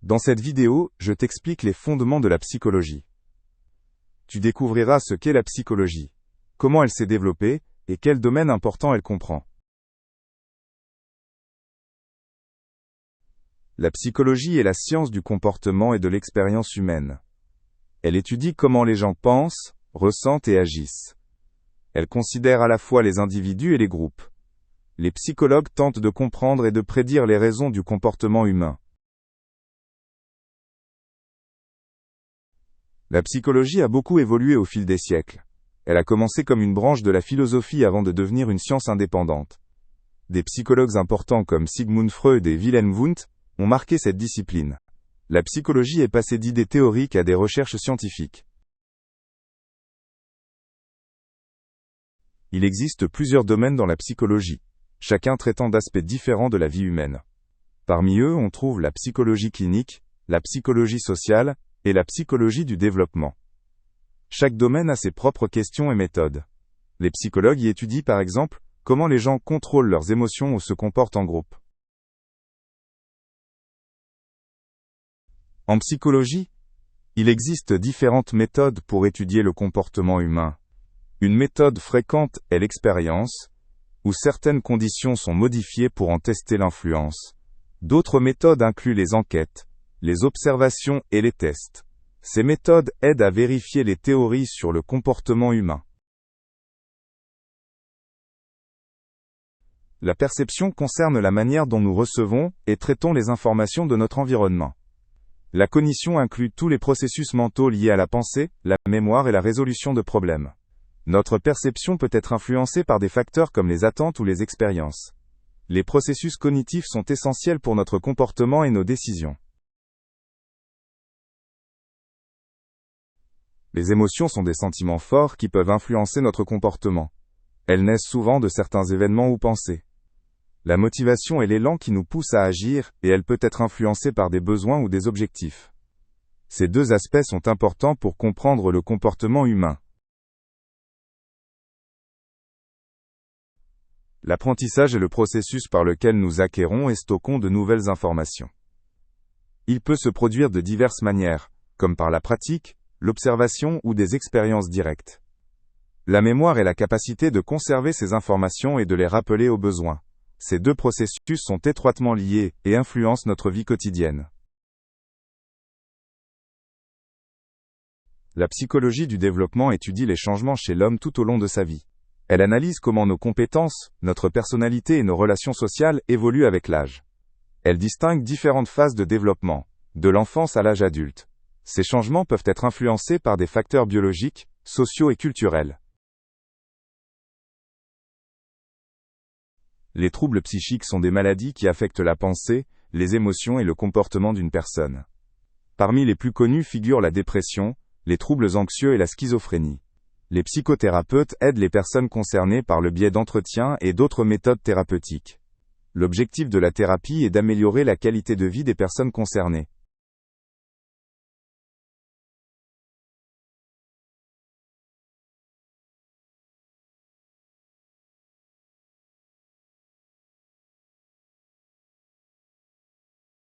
Dans cette vidéo, je t'explique les fondements de la psychologie. Tu découvriras ce qu'est la psychologie, comment elle s'est développée, et quels domaines importants elle comprend. La psychologie est la science du comportement et de l'expérience humaine. Elle étudie comment les gens pensent, ressentent et agissent. Elle considère à la fois les individus et les groupes. Les psychologues tentent de comprendre et de prédire les raisons du comportement humain. La psychologie a beaucoup évolué au fil des siècles. Elle a commencé comme une branche de la philosophie avant de devenir une science indépendante. Des psychologues importants comme Sigmund Freud et Wilhelm Wundt ont marqué cette discipline. La psychologie est passée d'idées théoriques à des recherches scientifiques. Il existe plusieurs domaines dans la psychologie, chacun traitant d'aspects différents de la vie humaine. Parmi eux, on trouve la psychologie clinique, la psychologie sociale, et la psychologie du développement. Chaque domaine a ses propres questions et méthodes. Les psychologues y étudient par exemple comment les gens contrôlent leurs émotions ou se comportent en groupe. En psychologie, il existe différentes méthodes pour étudier le comportement humain. Une méthode fréquente est l'expérience, où certaines conditions sont modifiées pour en tester l'influence. D'autres méthodes incluent les enquêtes, les observations et les tests. Ces méthodes aident à vérifier les théories sur le comportement humain. La perception concerne la manière dont nous recevons et traitons les informations de notre environnement. La cognition inclut tous les processus mentaux liés à la pensée, la mémoire et la résolution de problèmes. Notre perception peut être influencée par des facteurs comme les attentes ou les expériences. Les processus cognitifs sont essentiels pour notre comportement et nos décisions. Les émotions sont des sentiments forts qui peuvent influencer notre comportement. Elles naissent souvent de certains événements ou pensées. La motivation est l'élan qui nous pousse à agir, et elle peut être influencée par des besoins ou des objectifs. Ces deux aspects sont importants pour comprendre le comportement humain. L'apprentissage est le processus par lequel nous acquérons et stockons de nouvelles informations. Il peut se produire de diverses manières, comme par la pratique, l'observation ou des expériences directes. La mémoire est la capacité de conserver ces informations et de les rappeler au besoin. Ces deux processus sont étroitement liés et influencent notre vie quotidienne. La psychologie du développement étudie les changements chez l'homme tout au long de sa vie. Elle analyse comment nos compétences, notre personnalité et nos relations sociales évoluent avec l'âge. Elle distingue différentes phases de développement, de l'enfance à l'âge adulte. Ces changements peuvent être influencés par des facteurs biologiques, sociaux et culturels. Les troubles psychiques sont des maladies qui affectent la pensée, les émotions et le comportement d'une personne. Parmi les plus connus figurent la dépression, les troubles anxieux et la schizophrénie. Les psychothérapeutes aident les personnes concernées par le biais d'entretiens et d'autres méthodes thérapeutiques. L'objectif de la thérapie est d'améliorer la qualité de vie des personnes concernées.